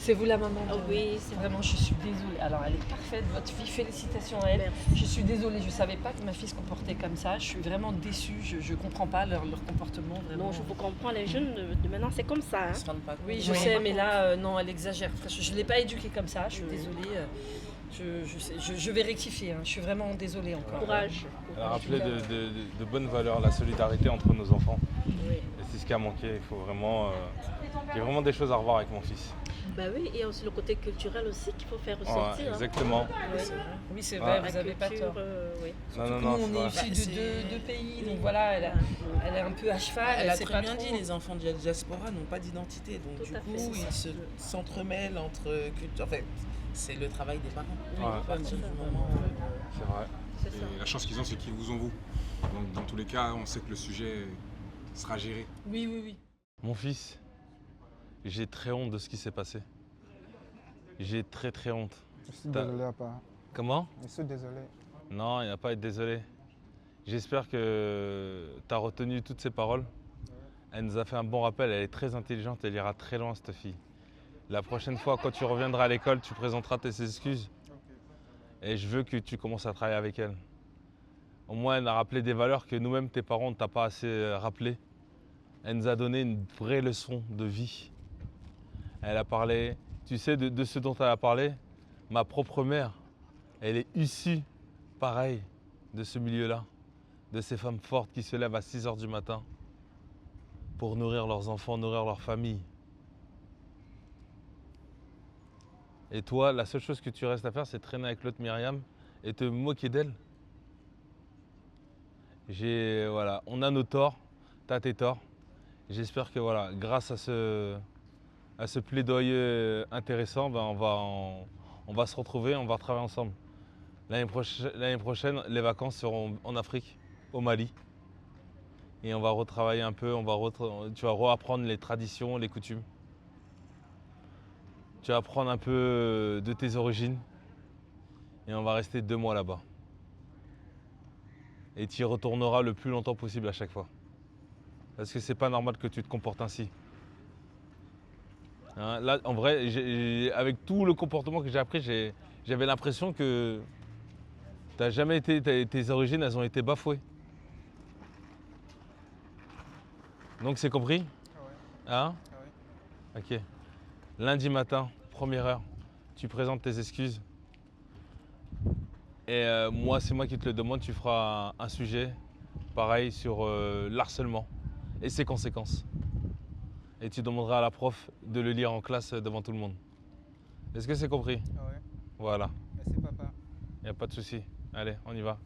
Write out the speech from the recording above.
C'est vous la maman Ah oui, c'est Vraiment, je suis désolée. Alors, elle est parfaite, votre fille. Félicitations à elle. Merci. Je suis désolée, je ne savais pas que ma fille se comportait comme ça. Je suis vraiment déçue. Je ne comprends pas leur comportement. Vraiment. Non, je vous comprends, les jeunes de maintenant, c'est comme ça. Hein. Ils se rendent pas compte. Oui, je Ouais. sais, mais là, non, elle exagère. Je ne l'ai pas éduquée comme ça. Je suis désolée. Je vais rectifier. Je suis vraiment désolée encore. Courage. Elle a rappelé de bonnes valeurs, la solidarité entre nos enfants. Oui. Et c'est ce qui a manqué. Il faut vraiment, il y a vraiment des choses à revoir avec mon fils. Bah oui, et il y a aussi le côté culturel aussi qu'il faut faire Ouais, ressortir. hein. exactement. Oui. Oui, c'est vrai, Ouais. vous n'avez pas culture, tort. oui. Non, Surtout non, que non, nous, c'est on est vrai. issus de C'est- deux pays, donc voilà, elle est un peu à cheval. Elle a sait très pas bien trop. dit, les enfants de la diaspora n'ont pas d'identité. Donc Tout du à coup, fait, c'est ils s'entremêlent entre cultures. En fait, c'est le travail des parents. Ouais. À partir du moment C'est vrai. C'est ça. Et la chance qu'ils ont, c'est qu'ils vous ont vous. Donc dans tous les cas, on sait que le sujet sera géré. Oui, oui, oui. Mon fils, j'ai très honte de ce qui s'est passé. J'ai très très honte. Je suis T'as- désolé à part. Comment? Je suis désolé. Non, il n'y a pas à être désolé. J'espère que tu as retenu toutes ces paroles. Elle nous a fait un bon rappel, elle est très intelligente, elle ira très loin cette fille. La prochaine fois, quand tu reviendras à l'école, tu présenteras tes excuses. Et je veux que tu commences à travailler avec elle. Au moins, elle a rappelé des valeurs que nous-mêmes, tes parents, ne t'ont pas assez rappelées. Elle nous a donné une vraie leçon de vie. Elle a parlé, tu sais, de ce dont elle a parlé. Ma propre mère, elle est issue, pareil, de ce milieu-là. De ces femmes fortes qui se lèvent à 6 h du matin pour nourrir leurs enfants, nourrir leur famille. Et toi, la seule chose que tu restes à faire, c'est traîner avec l'autre Myriam et te moquer d'elle. Voilà, on a nos torts, t'as tes torts. J'espère que voilà, grâce à ce plaidoyer intéressant, ben on va se retrouver, on va travailler ensemble. L'année prochaine, les vacances seront en Afrique, au Mali. Et on va retravailler un peu, tu vas reapprendre les traditions, les coutumes. Tu vas apprendre un peu de tes origines. Et on va rester 2 mois là-bas. Et tu y retourneras le plus longtemps possible à chaque fois. Parce que c'est pas normal que tu te comportes ainsi. Hein, là, en vrai, avec tout le comportement que j'ai appris, j'avais l'impression que tes origines, elles ont été bafouées. Donc c'est compris? Hein? Ok. Lundi matin, première heure, tu présentes tes excuses. Et moi, c'est moi qui te le demande, tu feras un sujet pareil sur l'harcèlement et ses conséquences. Et tu demanderas à la prof de le lire en classe devant tout le monde. Est-ce que c'est compris? Ah ouais. Voilà, Merci papa. il n'y a pas de souci. Allez, on y va.